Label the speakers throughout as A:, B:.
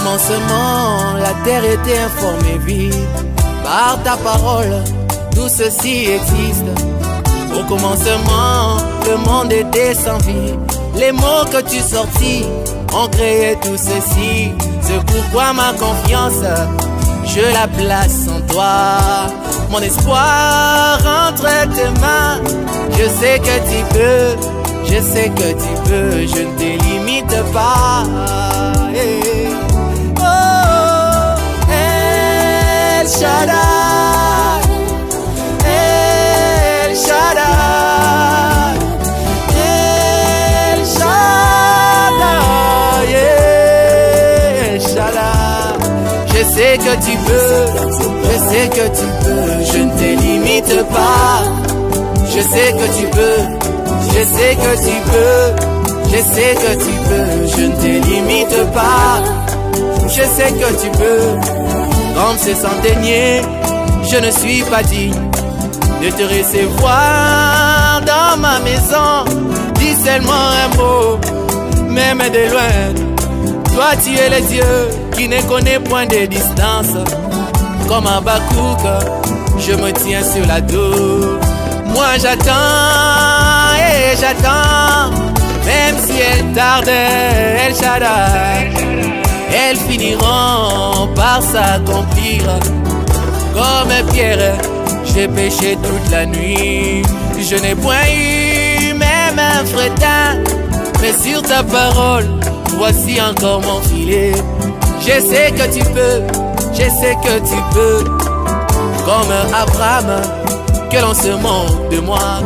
A: commencement, la terre était informée vide. Par ta parole, tout ceci existe. Au commencement, le monde était sans vie. Les mots que tu sortis ont créé tout ceci. C'est pourquoi ma confiance, je la place en toi. Mon espoir entre tes mains. Je sais que tu peux, je sais que tu peux. Je ne te limite pas. Hey. Oh, El Shaddai, El Shaddai, El Shaddai, El Shaddai. Je sais que tu peux, je sais que tu peux. Je ne te limite pas. Je sais que tu peux, je sais que tu peux. Je sais que tu peux, je ne te limite pas. Je sais que tu peux. Comme ce centenier, je ne suis pas digne de te recevoir dans ma maison. Dis seulement un mot, même de loin. Toi tu es le Dieu qui ne connaît point de distance. Comme un Habakkuk, je me tiens sur la dos. Moi j'attends et j'attends. Même si elles tardent, El Shaddai, elles finiront par s'accomplir. Comme Pierre, j'ai péché toute la nuit. Je n'ai point eu même un fretin, mais sur ta parole, voici encore mon filet. Je sais que tu peux, je sais que tu peux. Comme Abraham, que l'on se moque de moi,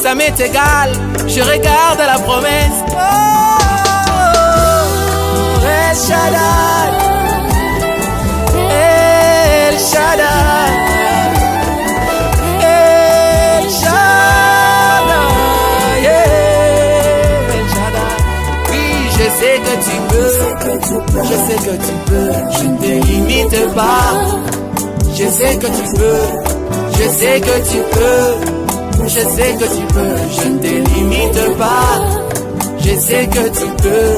A: ça m'est égal, je regarde la promesse. Oh, El Shaddai, El Shaddai, El Shaddai, El Shaddai. Oui, je sais que tu peux, je sais que tu peux. Je ne te limite pas. Je sais que tu peux, je sais que tu peux. Je sais que tu peux, je ne te limite pas. Je sais que tu peux.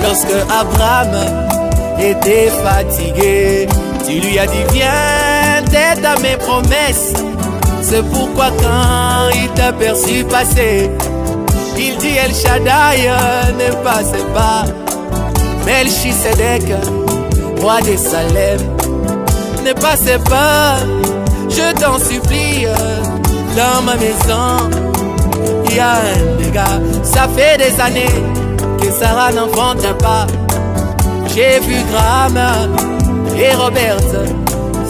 A: Lorsque Abraham était fatigué, tu lui as dit viens, t'aides à mes promesses. C'est pourquoi quand il t'a perçu passer, il dit El Shaddai ne passe pas. Melchisedec, roi de Salem, ne passe pas. Je t'en supplie, dans ma maison, il y a un dégât. Ça fait des années que Sarah n'enfante pas. J'ai vu Graham et Robert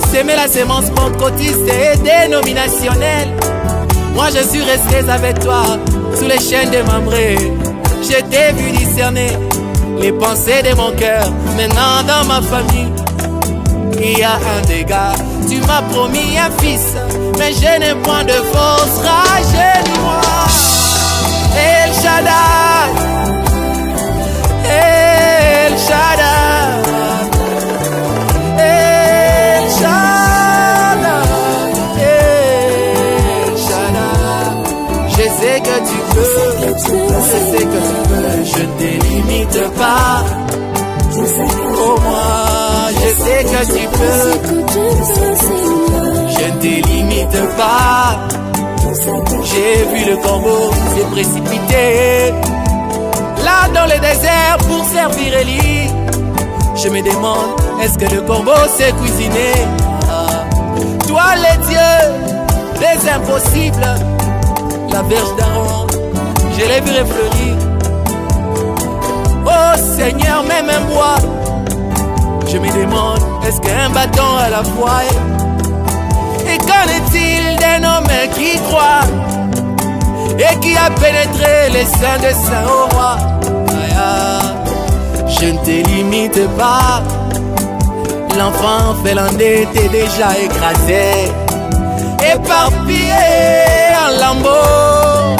A: s'aimer la sémence pentecôtiste et dénominationnelle. Moi je suis resté avec toi sous les chaînes de Mamré. Je t'ai vu discerner les pensées de mon cœur. Maintenant dans ma famille il y a un dégât. Tu m'as promis un fils, mais je n'ai point de force. Rajeunis-moi, El Shaddai, El Shaddai, El Shaddai, El Shaddai. Je sais que tu peux, je sais que tu peux. Je ne te limite pas. Oh moi, je sais que tu peux. Je ne te limite pas. J'ai vu le corbeau se précipiter là dans le désert pour servir Élie. Je me demande, est-ce que le corbeau s'est cuisiné? Toi les dieux des impossibles, la verge d'Aaron, je l'ai vu refleurir. Oh Seigneur, même un bois. Je me demande, est-ce qu'un bâton à la fois? Et qu'en est-il d'un homme qui croit et qui a pénétré les seins de Saint au roi? je ne te limite pas. L'enfant finlandais t'est déjà écrasé, éparpillé en lambeaux.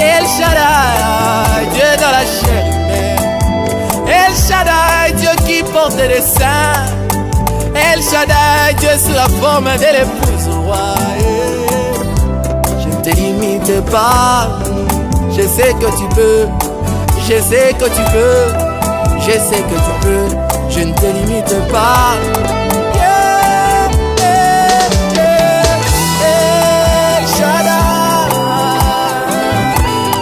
A: El Shaddai, Dieu dans la chair humaine. El Shaddai, Dieu qui porte des seins. El Shaddai, Dieu sous la forme de l'épouse roi. Je ne te limite pas. Je sais que tu peux. Je sais que tu peux. Je sais que tu peux. Je ne te limite pas. El Shaddai,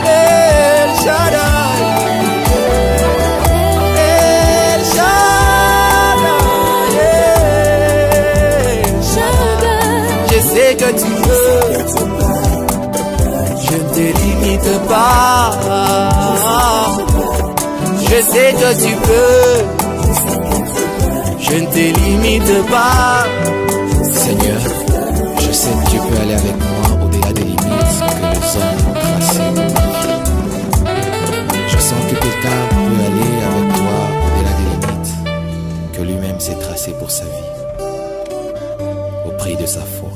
A: El Shaddai, El Shaddai, El Shaddai. Je sais que tu peux. Je ne te limite pas. Je sais que tu peux. Je ne te limite pas.
B: Seigneur, je sais que tu peux aller avec moi au-delà des limites que les hommes ont tracées pour ma vie. Je sens que quelqu'un peut aller avec toi au-delà des limites que lui-même s'est tracé pour sa vie, au prix de sa foi.